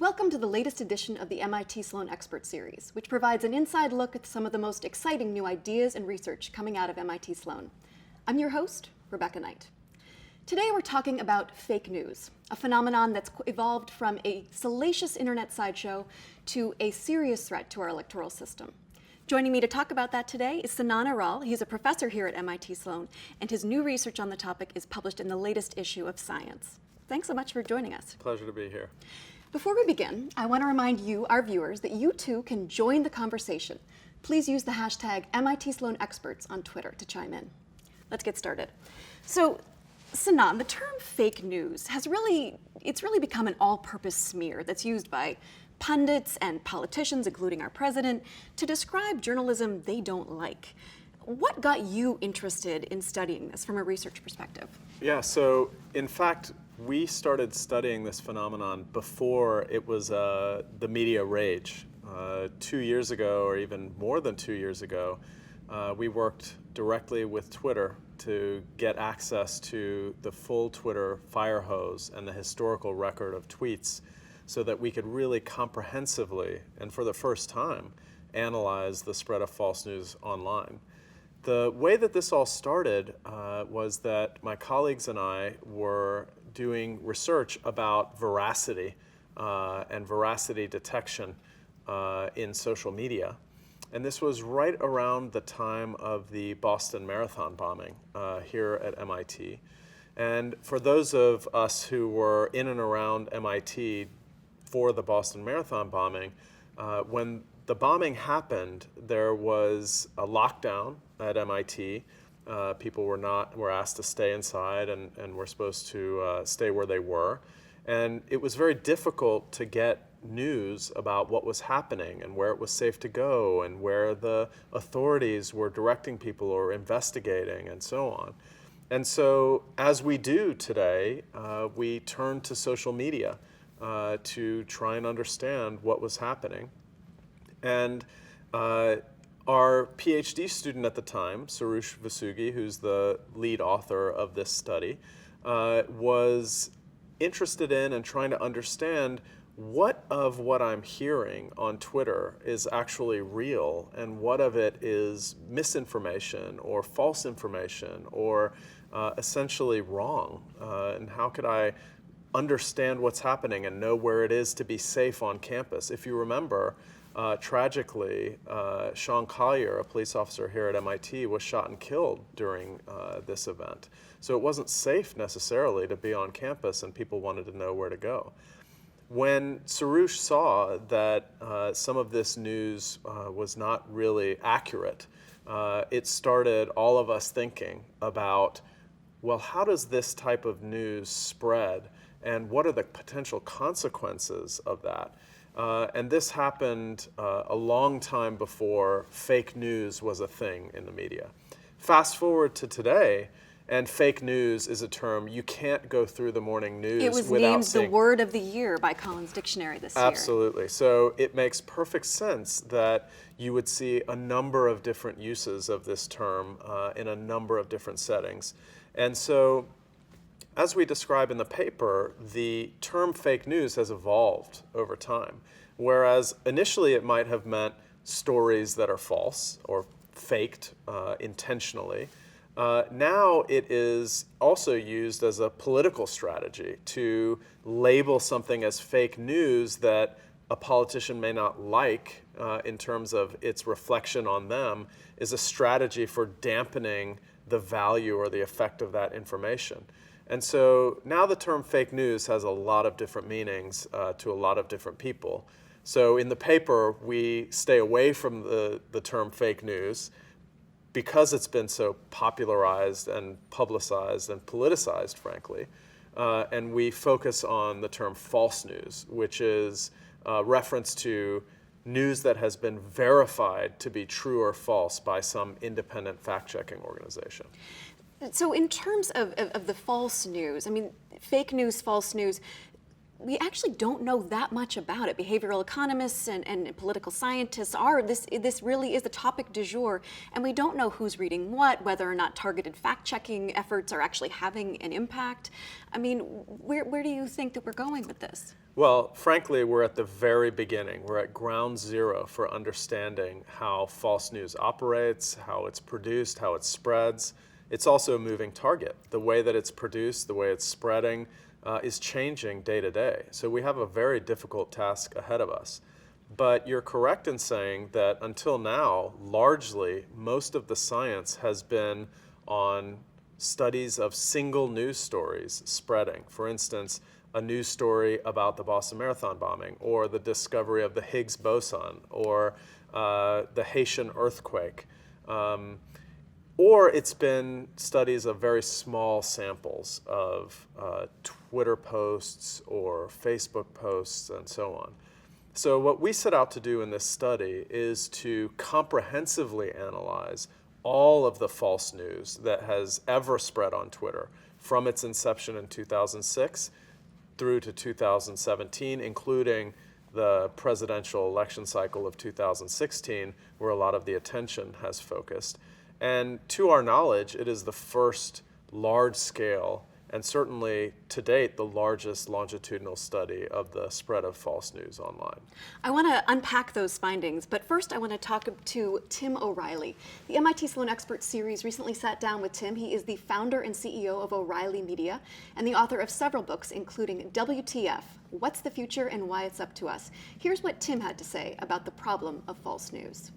Welcome to the latest edition of the MIT Sloan Expert Series, which provides an inside look at some of the most exciting new ideas and research coming out of MIT Sloan. I'm your host, Rebecca Knight. Today we're talking about fake news, a phenomenon that's evolved from a salacious internet sideshow to a serious threat to our electoral system. Joining me to talk about that today is Sinan Aral. He's a professor here at MIT Sloan, and his new research on the topic is published in the latest issue of Science. Thanks so much for joining us. Pleasure to be here. Before we begin, I want to remind you, our viewers, that you too can join the conversation. Please use the hashtag MITSloanExperts on Twitter to chime in. Let's get started. So, Sinan, the term fake news has really become an all-purpose smear that's used by pundits and politicians, including our president, to describe journalism they don't like. What got you interested in studying this from a research perspective? Yeah, so in fact, we started studying this phenomenon before it was the media rage. 2 years ago, or even more than 2 years ago, we worked directly with Twitter to get access to the full Twitter fire hose and the historical record of tweets so that we could really comprehensively, and for the first time, analyze the spread of false news online. The way that this all started was that my colleagues and I were doing research about veracity and veracity detection in social media. And this was right around the time of the Boston Marathon bombing here at MIT. And for those of us who were in and around MIT for the Boston Marathon bombing, when the bombing happened, there was a lockdown at MIT. People were asked to stay inside and were supposed to stay where they were. And it was very difficult to get news about what was happening and where it was safe to go and where the authorities were directing people or investigating and so on. And so, as we do today, we turned to social media to try and understand what was happening. And our PhD student at the time, Soroush Vosoughi, who's the lead author of this study, was interested in and trying to understand what of what I'm hearing on Twitter is actually real and what of it is misinformation or false information or essentially wrong. And how could I understand what's happening and know where it is to be safe on campus? If you remember, tragically, Sean Collier, a police officer here at MIT, was shot and killed during this event. So it wasn't safe necessarily to be on campus, and people wanted to know where to go. When Soroush saw that some of this news was not really accurate, it started all of us thinking about, well, how does this type of news spread, and what are the potential consequences of that? And this happened a long time before fake news was a thing in the media. Fast forward to today, and fake news is a term you can't go through the morning news without seeing. It was named the word of the year by Collins Dictionary this year. Absolutely. So it makes perfect sense that you would see a number of different uses of this term in a number of different settings. And so, as we describe in the paper, the term fake news has evolved over time. Whereas initially it might have meant stories that are false or faked intentionally, now it is also used as a political strategy to label something as fake news that a politician may not like in terms of its reflection on them is a strategy for dampening the value or the effect of that information. And so now the term fake news has a lot of different meanings to a lot of different people. So in the paper, we stay away from the term fake news because it's been so popularized and publicized and politicized, frankly. And we focus on the term false news, which is a reference to news that has been verified to be true or false by some independent fact-checking organization. So in terms of the false news, I mean, fake news, false news, we actually don't know that much about it. Behavioral economists and political scientists this really is the topic du jour, and we don't know who's reading what, whether or not targeted fact-checking efforts are actually having an impact. I mean, where do you think that we're going with this? Well, frankly, we're at the very beginning. We're at ground zero for understanding how false news operates, how it's produced, how it spreads. It's also a moving target. The way that it's produced, the way it's spreading, is changing day to day. So we have a very difficult task ahead of us. But you're correct in saying that until now, largely, most of the science has been on studies of single news stories spreading. For instance, a news story about the Boston Marathon bombing, or the discovery of the Higgs boson, or the Haitian earthquake. Or it's been studies of very small samples of Twitter posts or Facebook posts and so on. So what we set out to do in this study is to comprehensively analyze all of the false news that has ever spread on Twitter from its inception in 2006 through to 2017, including the presidential election cycle of 2016, where a lot of the attention has focused. And to our knowledge, it is the first large-scale, and certainly to date, the largest longitudinal study of the spread of false news online. I want to unpack those findings, but first I want to talk to Tim O'Reilly. The MIT Sloan Experts series recently sat down with Tim. He is the founder and CEO of O'Reilly Media and the author of several books, including WTF, What's the Future and Why It's Up to Us. Here's what Tim had to say about the problem of false news.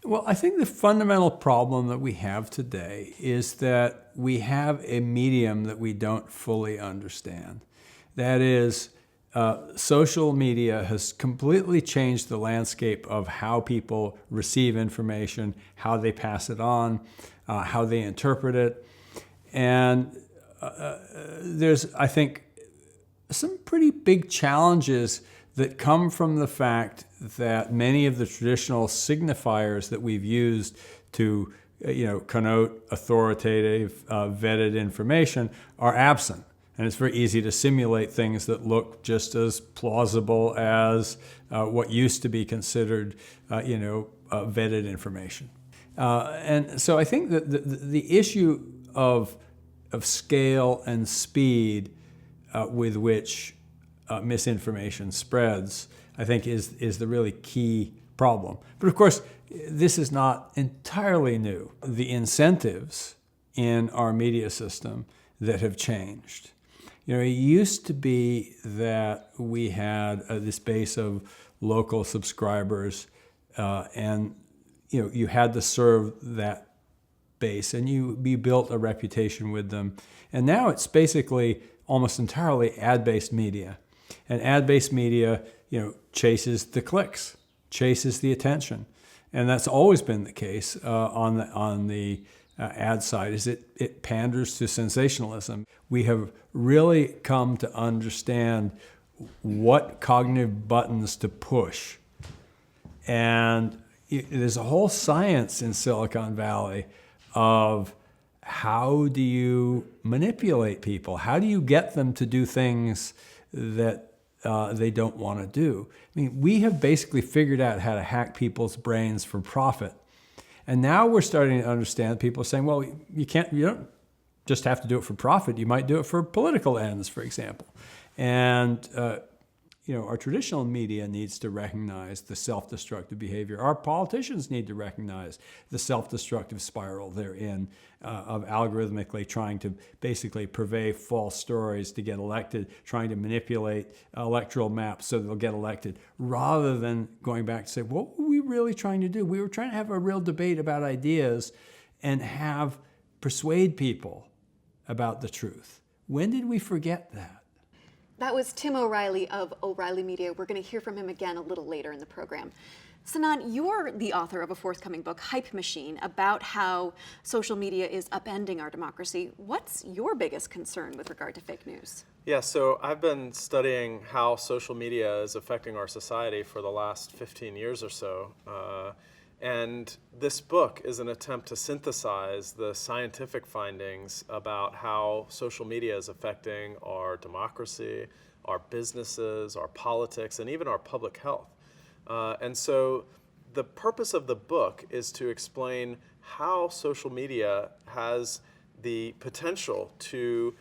Well, I think the fundamental problem that we have today is that we have a medium that we don't fully understand. That is, social media has completely changed the landscape of how people receive information, how they pass it on, how they interpret it. And there's, I think, some pretty big challenges that come from the fact that many of the traditional signifiers that we've used to connote authoritative, vetted information are absent. And it's very easy to simulate things that look just as plausible as what used to be considered vetted information. And so I think that the issue of scale and speed with which misinformation spreads, I think, is the really key problem. But of course, this is not entirely new. The incentives in our media system that have changed. It used to be that we had this base of local subscribers, and you had to serve that base, and you built a reputation with them. And now it's basically almost entirely ad-based media. And ad-based media, chases the clicks, chases the attention, and that's always been the case on the ad side. Is it panders to sensationalism. We have really come to understand what cognitive buttons to push, and there's a whole science in Silicon Valley of how do you manipulate people? How do you get them to do things that they don't want to do? I mean, we have basically figured out how to hack people's brains for profit. And now we're starting to understand people saying, well, you don't just have to do it for profit. You might do it for political ends, for example. And our traditional media needs to recognize the self-destructive behavior. Our politicians need to recognize the self-destructive spiral they're in of algorithmically trying to basically purvey false stories to get elected, trying to manipulate electoral maps so they'll get elected, rather than going back to say, what were we really trying to do? We were trying to have a real debate about ideas and persuade people about the truth. When did we forget that? That was Tim O'Reilly of O'Reilly Media. We're going to hear from him again a little later in the program. Sinan, you're the author of a forthcoming book, Hype Machine, about how social media is upending our democracy. What's your biggest concern with regard to fake news? Yeah, so I've been studying how social media is affecting our society for the last 15 years or so. And this book is an attempt to synthesize the scientific findings about how social media is affecting our democracy, our businesses, our politics, and even our public health. And so the purpose of the book is to explain how social media has the potential to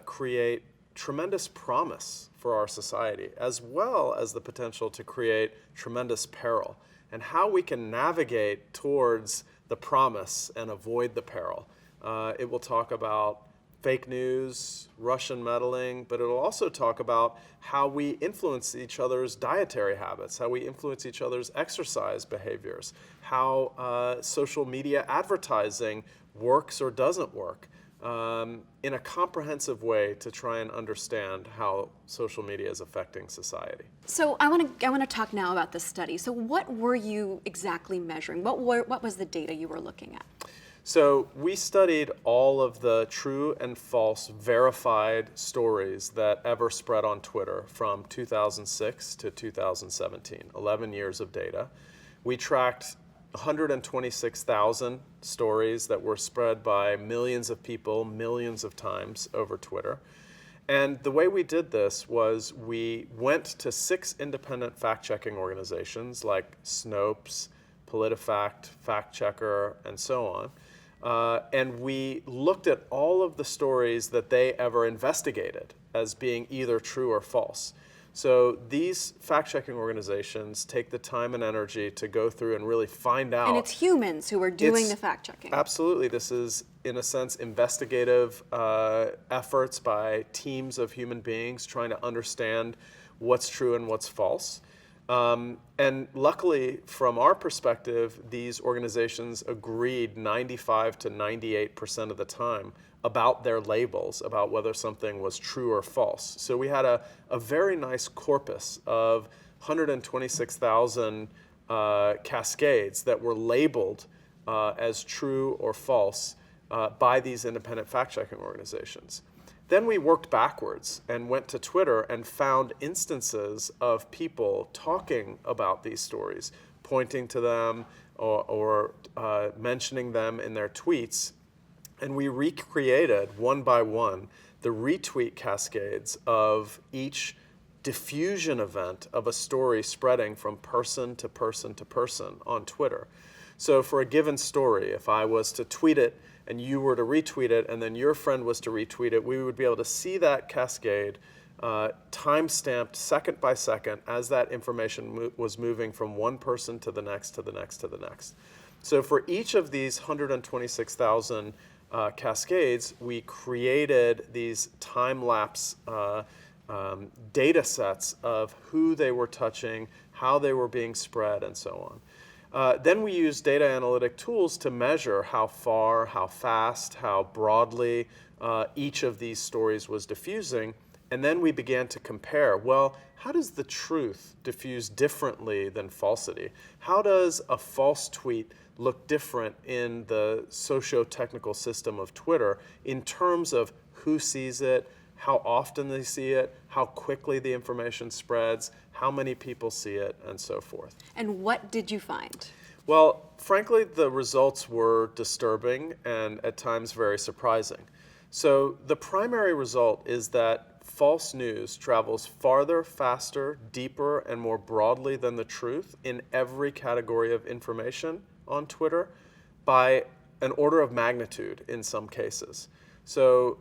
create tremendous promise for our society, as well as the potential to create tremendous peril, and how we can navigate towards the promise and avoid the peril. It will talk about fake news, Russian meddling, but it will also talk about how we influence each other's dietary habits, how we influence each other's exercise behaviors, how social media advertising works or doesn't work, in a comprehensive way to try and understand how social media is affecting society. So I want to talk now about this study. So what were you exactly measuring? What was the data you were looking at? So we studied all of the true and false verified stories that ever spread on Twitter from 2006 to 2017, 11 years of data. We tracked 126,000 stories that were spread by millions of people, millions of times over Twitter. And the way we did this was we went to 6 independent fact-checking organizations like Snopes, PolitiFact, FactChecker, and so on. And we looked at all of the stories that they ever investigated as being either true or false. So these fact-checking organizations take the time and energy to go through and really find out. And it's humans who are doing the fact-checking. Absolutely. This is, in a sense, investigative efforts by teams of human beings trying to understand what's true and what's false. And luckily, from our perspective, these organizations agreed 95 to 98% of the time about their labels, about whether something was true or false. So we had a very nice corpus of 126,000 cascades that were labeled as true or false by these independent fact-checking organizations. Then we worked backwards and went to Twitter and found instances of people talking about these stories, pointing to them or mentioning them in their tweets. And we recreated, one by one, the retweet cascades of each diffusion event of a story spreading from person to person to person on Twitter. So for a given story, if I was to tweet it and you were to retweet it and then your friend was to retweet it, we would be able to see that cascade time-stamped second by second as that information was moving from one person to the next, to the next, to the next. So for each of these 126,000 cascades, we created these time-lapse data sets of who they were touching, how they were being spread, and so on. Then we used data analytic tools to measure how far, how fast, how broadly each of these stories was diffusing. And then we began to compare, well, how does the truth diffuse differently than falsity? How does a false tweet look different in the socio-technical system of Twitter in terms of who sees it, how often they see it, how quickly the information spreads, how many people see it, and so forth. And what did you find? Well, frankly, the results were disturbing and at times very surprising. So the primary result is that false news travels farther, faster, deeper, and more broadly than the truth in every category of information on Twitter by an order of magnitude in some cases. So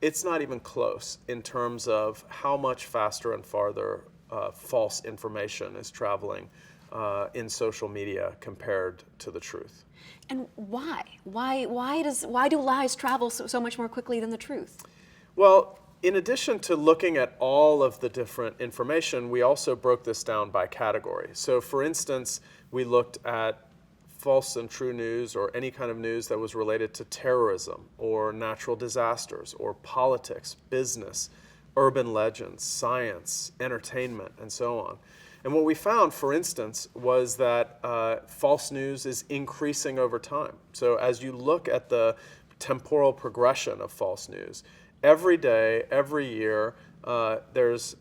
it's not even close in terms of how much faster and farther false information is traveling in social media compared to the truth. And why? Why do lies travel so much more quickly than the truth? Well, in addition to looking at all of the different information, we also broke this down by category. So for instance, we looked at false and true news or any kind of news that was related to terrorism or natural disasters or politics, business, urban legends, science, entertainment, and so on. And what we found, for instance, was that false news is increasing over time. So as you look at the temporal progression of false news, every day, every year, there's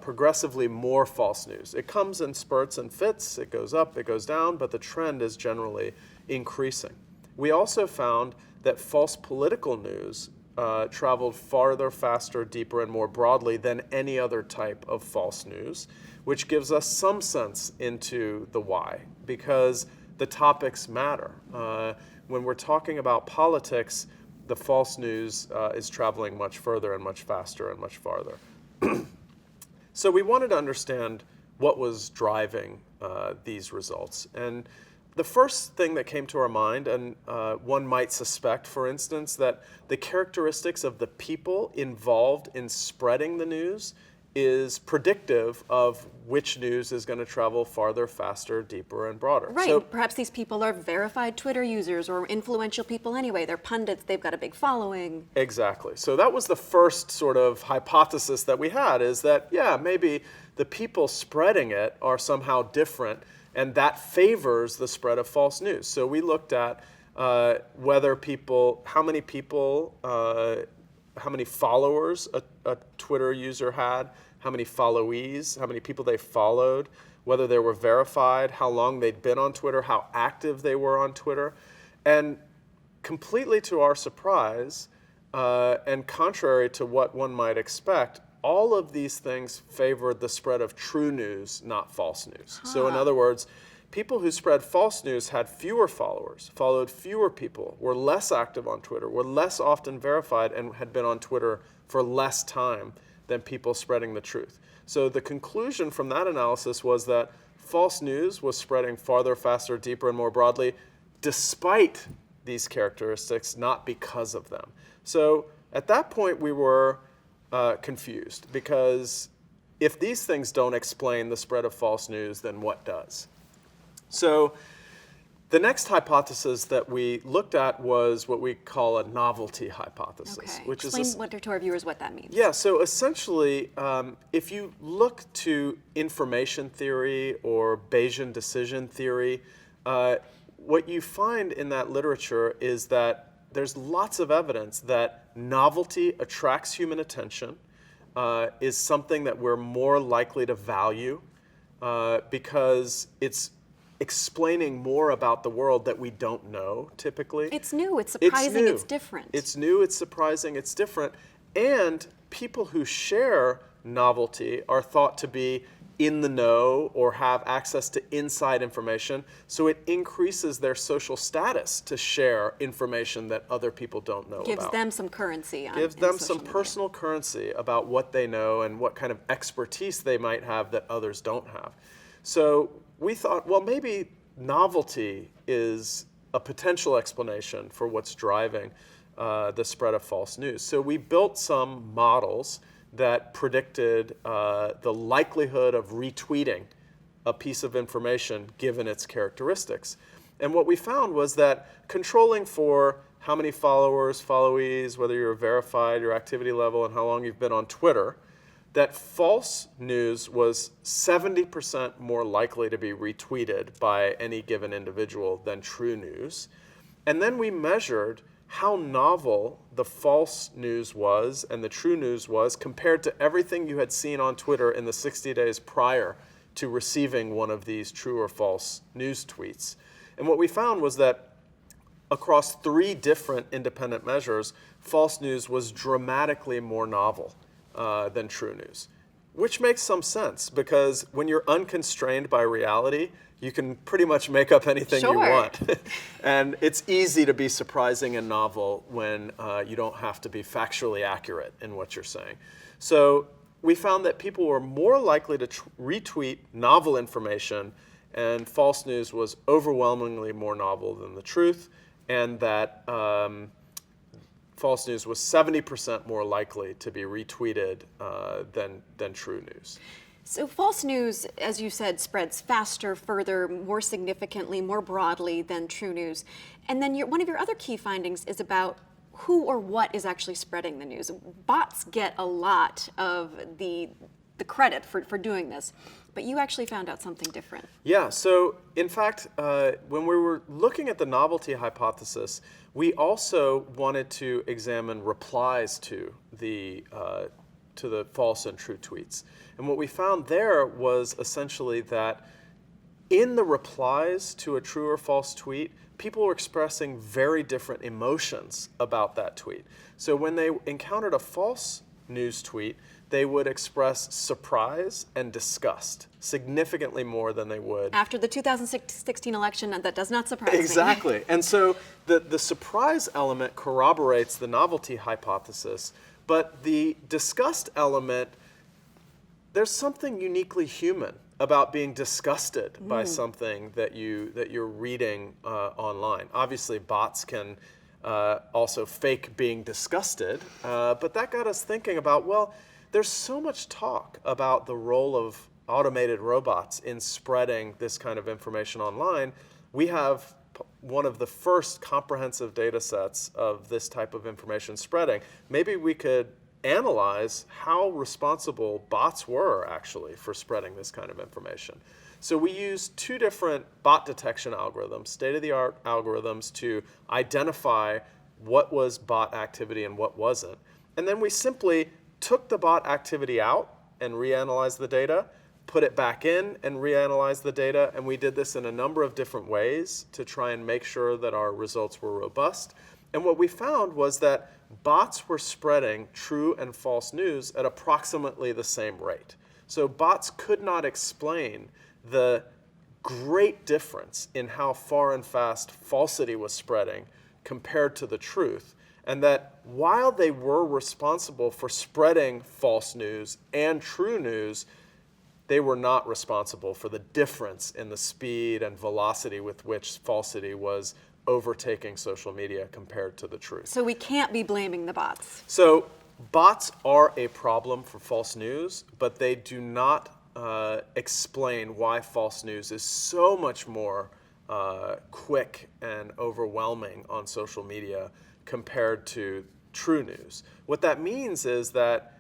progressively more false news. It comes in spurts and fits, it goes up, it goes down, but the trend is generally increasing. We also found that false political news traveled farther, faster, deeper, and more broadly than any other type of false news, which gives us some sense into the why, because the topics matter. When we're talking about politics, the false news is traveling much further and much faster and much farther. So we wanted to understand what was driving these results. And the first thing that came to our mind, and one might suspect, for instance, that the characteristics of the people involved in spreading the news is predictive of which news is going to travel farther, faster, deeper, and broader. Right. So, perhaps these people are verified Twitter users or influential people anyway. They're pundits. They've got a big following. exactly. So that was the first sort of hypothesis that we had, is that, yeah, maybe the people spreading it are somehow different, and that favors the spread of false news. So we looked at whether people, how many followers a Twitter user had, how many followees, how many people they followed, whether they were verified, how long they'd been on Twitter, how active they were on Twitter. And completely to our surprise, and contrary to what one might expect, all of these things favored the spread of true news, not false news. So in other words, people who spread false news had fewer followers, followed fewer people, were less active on Twitter, were less often verified, and had been on Twitter for less time than people spreading the truth. So the conclusion from that analysis was that false news was spreading farther, faster, deeper, and more broadly, despite these characteristics, not because of them. So at that point, we were confused, because if these things don't explain the spread of false news, then what does? So the next hypothesis that we looked at was what we call a novelty hypothesis. Okay. Which Explain to our viewers what that means. Yeah, so essentially, if you look to information theory or Bayesian decision theory, what you find in that literature is that there's lots of evidence that novelty attracts human attention, is something that we're more likely to value because it's explaining more about the world that we don't know typically. It's new, it's surprising, it's different. It's new, it's surprising, it's different. And people who share novelty are thought to be in the know or have access to inside information, so it increases their social status to share information that other people don't know about. Gives them some currency on Gives them social some media. personal currency about what they know and what kind of expertise they might have that others don't have. So we thought, well, maybe novelty is a potential explanation for what's driving the spread of false news. So we built some models that predicted the likelihood of retweeting a piece of information given its characteristics. And what we found was that controlling for how many followers, followees, whether you're verified, your activity level, and how long you've been on Twitter, that false news was 70% more likely to be retweeted by any given individual than true news. And then we measured how novel the false news was and the true news was compared to everything you had seen on Twitter in the 60 days prior to receiving one of these true or false news tweets. And what we found was that across 3 different independent measures, false news was dramatically more novel than true news, which makes some sense, because when you're unconstrained by reality, you can pretty much make up anything you want. And it's easy to be surprising and novel when you don't have to be factually accurate in what you're saying. So we found that people were more likely to retweet novel information, and false news was overwhelmingly more novel than the truth, and that false news was 70% more likely to be retweeted than true news. So false news, as you said, spreads faster, further, more significantly, more broadly than true news. And then one of your other key findings is about who or what is actually spreading the news. Bots get a lot of the credit for doing this, but you actually found out something different. Yeah, so in fact, when we were looking at the novelty hypothesis, we also wanted to examine replies to the to the false and true tweets. And what we found there was essentially that in the replies to a true or false tweet, people were expressing very different emotions about that tweet. So when they encountered a false news tweet, they would express surprise and disgust significantly more than they would. After the 2016 election, that does not surprise me. Exactly. And so the surprise element corroborates the novelty hypothesis, but the disgust element, there's something uniquely human about being disgusted by something that you're reading online. Obviously, bots can also fake being disgusted, but that got us thinking about, well, there's so much talk about the role of automated robots in spreading this kind of information online. We have one of the first comprehensive data sets of this type of information spreading. Maybe we could analyze how responsible bots were actually for spreading this kind of information. So we used two different bot detection algorithms, state-of-the-art algorithms, to identify what was bot activity and what wasn't. And then we simply took the bot activity out and reanalyzed the data, put it back in and reanalyzed the data, and we did this in a number of different ways to try and make sure that our results were robust. And what we found was that bots were spreading true and false news at approximately the same rate. So bots could not explain the great difference in how far and fast falsity was spreading compared to the truth, and that while they were responsible for spreading false news and true news, they were not responsible for the difference in the speed and velocity with which falsity was overtaking social media compared to the truth. So we can't be blaming the bots. So bots are a problem for false news, but they do not explain why false news is so much more quick and overwhelming on social media compared to true news. What that means is that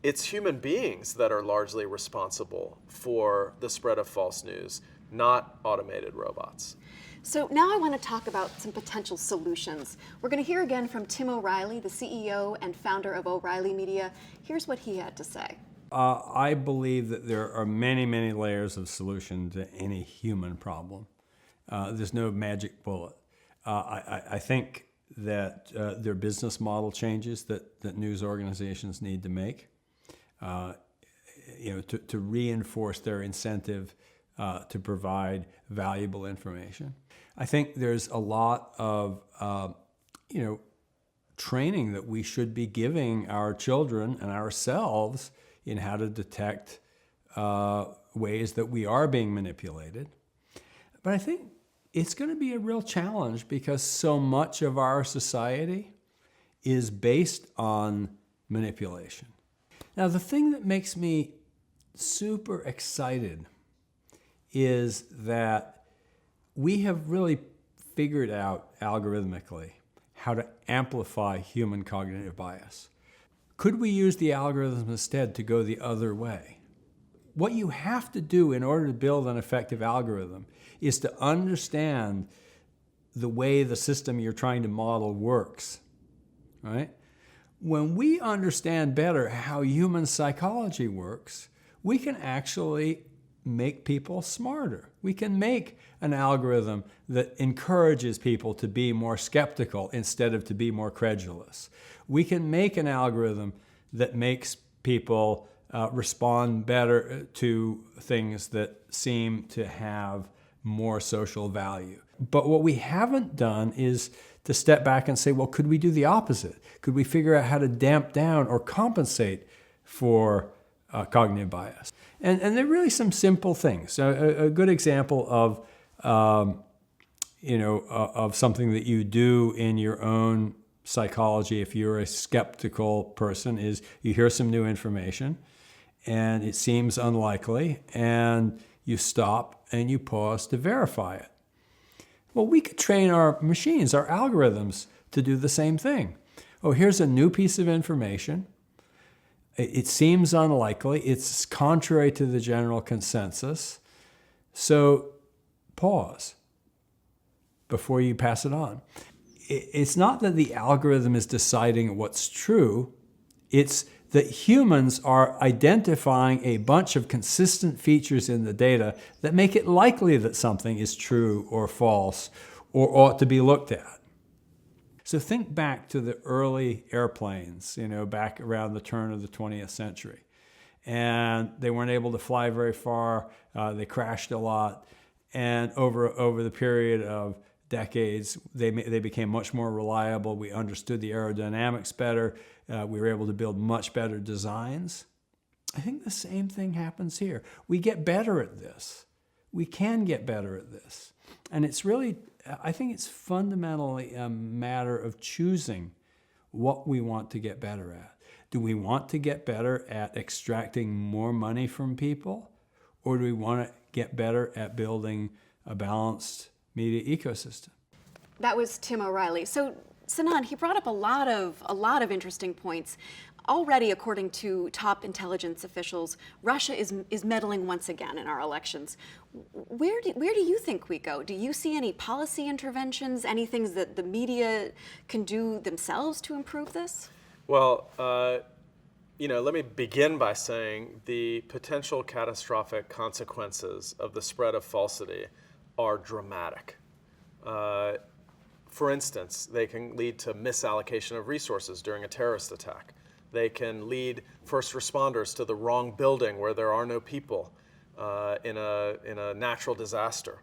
it's human beings that are largely responsible for the spread of false news, not automated robots. So now I want to talk about some potential solutions. We're going to hear again from Tim O'Reilly, the CEO and founder of O'Reilly Media. Here's what he had to say. I believe that there are many, many layers of solution to any human problem. There's no magic bullet. I think that there are business model changes that news organizations need to make, to reinforce their incentive to provide valuable information. I think there's a lot of training that we should be giving our children and ourselves in how to detect ways that we are being manipulated. But I think it's going to be a real challenge because so much of our society is based on manipulation. Now, the thing that makes me super excited is that we have really figured out algorithmically how to amplify human cognitive bias. Could we use the algorithm instead to go the other way? What you have to do in order to build an effective algorithm is to understand the way the system you're trying to model works, right? When we understand better how human psychology works, we can actually make people smarter. We can make an algorithm that encourages people to be more skeptical instead of to be more credulous. We can make an algorithm that makes people respond better to things that seem to have more social value. But what we haven't done is to step back and say, well, could we do the opposite? Could we figure out how to damp down or compensate for cognitive bias? And there are really some simple things. A good example of something that you do in your own psychology if you're a skeptical person is you hear some new information and it seems unlikely and you stop and you pause to verify it. Well, we could train our machines, our algorithms, to do the same thing. Oh, here's a new piece of information. It seems unlikely. It's contrary to the general consensus. So pause before you pass it on. It's not that the algorithm is deciding what's true. It's that humans are identifying a bunch of consistent features in the data that make it likely that something is true or false or ought to be looked at. So think back to the early airplanes, back around the turn of the 20th century. And they weren't able to fly very far. They crashed a lot. And over the period of decades, they became much more reliable. We understood the aerodynamics better. We were able to build much better designs. I think the same thing happens here. We get better at this. We can get better at this. And it's really, I think it's fundamentally a matter of choosing what we want to get better at. Do we want to get better at extracting more money from people? Or do we want to get better at building a balanced media ecosystem? That was Tim O'Reilly. So Sinan, he brought up a lot of interesting points. Already, according to top intelligence officials, Russia is meddling once again in our elections. Where do you think we go? Do you see any policy interventions, any things that the media can do themselves to improve this? Well, let me begin by saying the potential catastrophic consequences of the spread of falsity are dramatic. For instance, they can lead to misallocation of resources during a terrorist attack. They can lead first responders to the wrong building where there are no people in a natural disaster.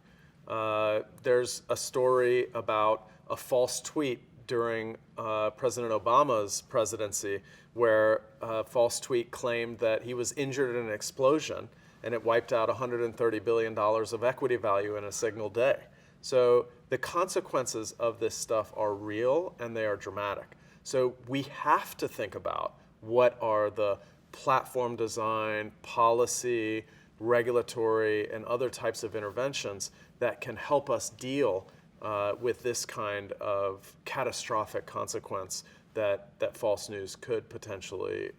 There's a story about a false tweet during President Obama's presidency where a false tweet claimed that he was injured in an explosion and it wiped out $130 billion of equity value in a single day. So the consequences of this stuff are real and they are dramatic. So we have to think about what are the platform design, policy, regulatory, and other types of interventions that can help us deal with this kind of catastrophic consequence that false news could potentially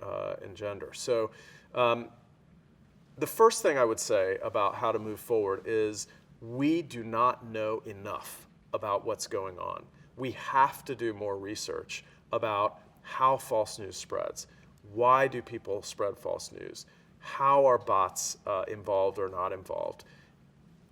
engender. So the first thing I would say about how to move forward is we do not know enough about what's going on. We have to do more research about how false news spreads. Why do people spread false news? How are bots involved or not involved?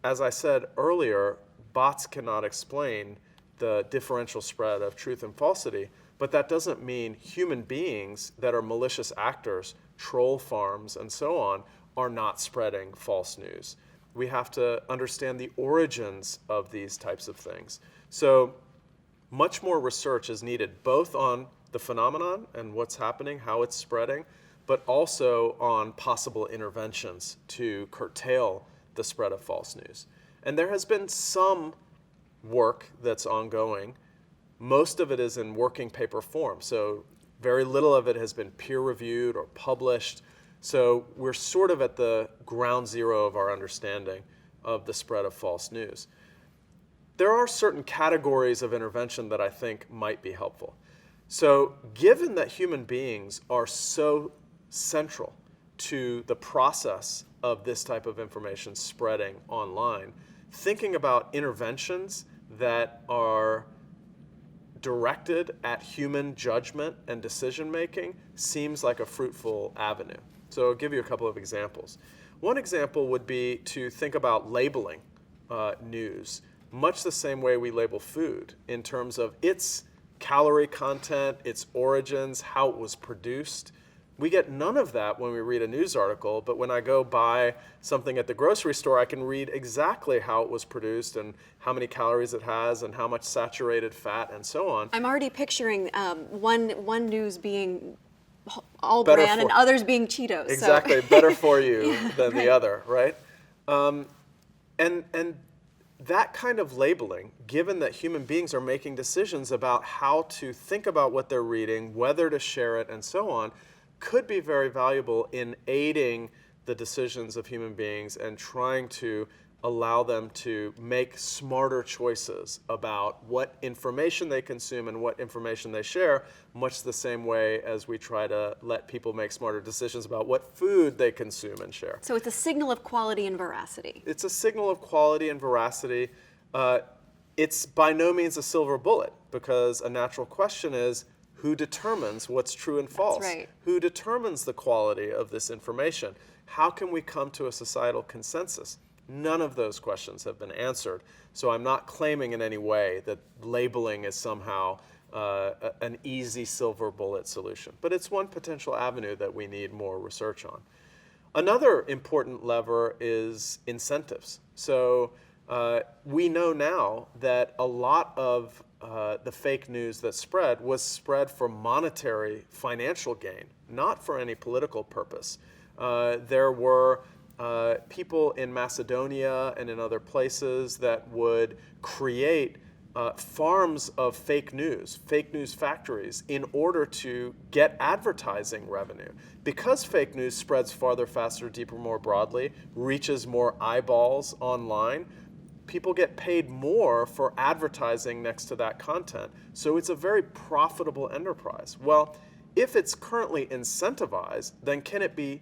As I said earlier, bots cannot explain the differential spread of truth and falsity, but that doesn't mean human beings that are malicious actors, troll farms, and so on, are not spreading false news. We have to understand the origins of these types of things. So much more research is needed, both on the phenomenon and what's happening, how it's spreading, but also on possible interventions to curtail the spread of false news. And there has been some work that's ongoing. Most of it is in working paper form, so very little of it has been peer-reviewed or published. So we're sort of at the ground zero of our understanding of the spread of false news. There are certain categories of intervention that I think might be helpful. So given that human beings are so central to the process of this type of information spreading online, thinking about interventions that are directed at human judgment and decision making seems like a fruitful avenue. So I'll give you a couple of examples. One example would be to think about labeling news, much the same way we label food in terms of its calorie content, its origins, how it was produced. We get none of that when we read a news article, but when I go buy something at the grocery store, I can read exactly how it was produced and how many calories it has and how much saturated fat and so on. I'm already picturing one news being all brand and others being Cheetos. Exactly, so. Better for you than the other, right? And that kind of labeling, given that human beings are making decisions about how to think about what they're reading, whether to share it, and so on, could be very valuable in aiding the decisions of human beings and trying to allow them to make smarter choices about what information they consume and what information they share, much the same way as we try to let people make smarter decisions about what food they consume and share. So it's a signal of quality and veracity. It's a signal of quality and veracity. It's by no means a silver bullet, because a natural question is, Who determines what's true and false? That's right. Who determines the quality of this information? How can we come to a societal consensus? None of those questions have been answered. So I'm not claiming in any way that labeling is somehow an easy silver bullet solution. But it's one potential avenue that we need more research on. Another important lever is incentives. So we know now that a lot of the fake news that spread was spread for monetary financial gain, not for any political purpose. There were people in Macedonia and in other places that would create farms of fake news factories, in order to get advertising revenue. Because fake news spreads farther, faster, deeper, more broadly, reaches more eyeballs online, people get paid more for advertising next to that content. So it's a very profitable enterprise. Well, if it's currently incentivized, then can it be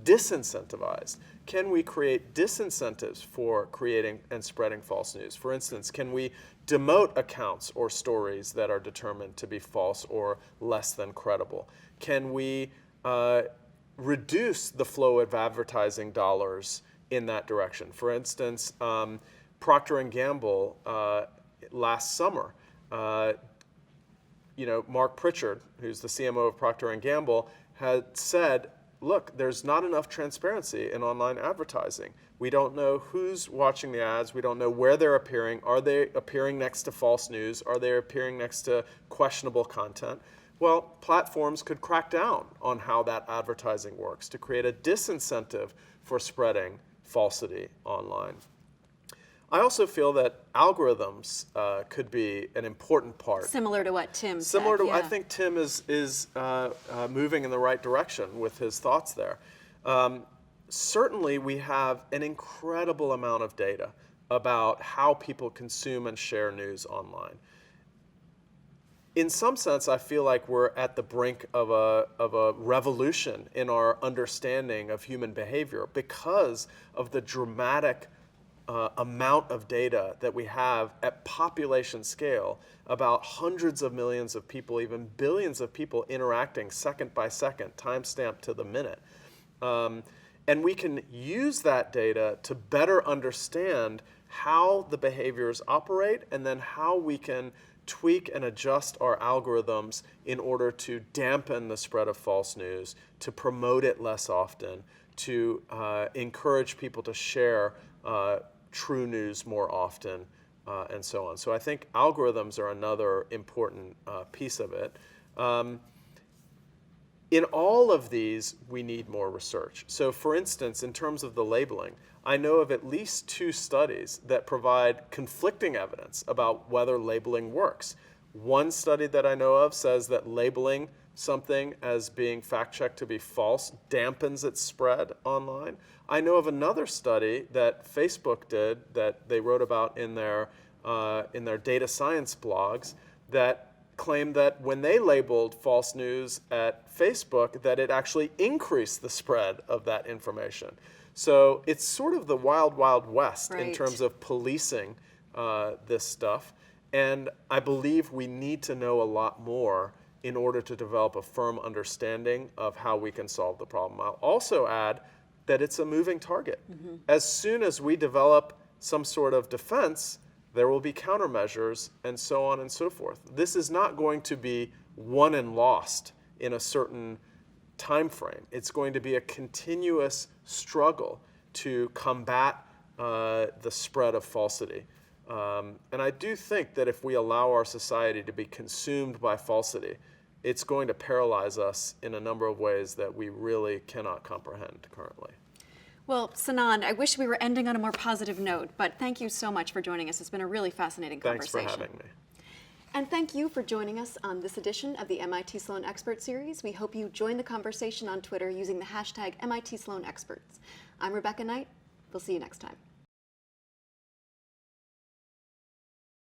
disincentivized? Can we create disincentives for creating and spreading false news? For instance, can we demote accounts or stories that are determined to be false or less than credible? Can we reduce the flow of advertising dollars in that direction? For instance, Procter & Gamble last summer, Mark Pritchard, who's the CMO of Procter & Gamble, had said, look, there's not enough transparency in online advertising. We don't know who's watching the ads. We don't know where they're appearing. Are they appearing next to false news? Are they appearing next to questionable content? Well, platforms could crack down on how that advertising works to create a disincentive for spreading falsity online. I also feel that algorithms could be an important part. Similar to what Tim said. Similar to, yeah. I think Tim is moving in the right direction with his thoughts there. Certainly, we have an incredible amount of data about how people consume and share news online. In some sense, I feel like we're at the brink of a revolution in our understanding of human behavior because of the dramatic amount of data that we have at population scale about hundreds of millions of people, even billions of people interacting second by second, time-stamped to the minute. And we can use that data to better understand how the behaviors operate and then how we can tweak and adjust our algorithms in order to dampen the spread of false news, to promote it less often, to encourage people to share true news more often, and so on. So I think algorithms are another important piece of it. In all of these, we need more research. So for instance, in terms of the labeling, I know of at least 2 studies that provide conflicting evidence about whether labeling works. One study that I know of says that labeling something as being fact-checked to be false dampens its spread online. I know of another study that Facebook did that they wrote about in their data science blogs that claimed that when they labeled false news at Facebook, that it actually increased the spread of that information. So it's sort of the wild, wild west in terms of policing this stuff. And I believe we need to know a lot more in order to develop a firm understanding of how we can solve the problem. I'll also add that it's a moving target. Mm-hmm. As soon as we develop some sort of defense, there will be countermeasures and so on and so forth. This is not going to be won and lost in a certain time frame. It's going to be a continuous struggle to combat the spread of falsity. And I do think that if we allow our society to be consumed by falsity, it's going to paralyze us in a number of ways that we really cannot comprehend currently. Well, Sinan, I wish we were ending on a more positive note, but thank you so much for joining us. It's been a really fascinating conversation. Thanks for having me. And thank you for joining us on this edition of the MIT Sloan Expert Series. We hope you join the conversation on Twitter using the hashtag MITSloanExperts. I'm Rebecca Knight. We'll see you next time.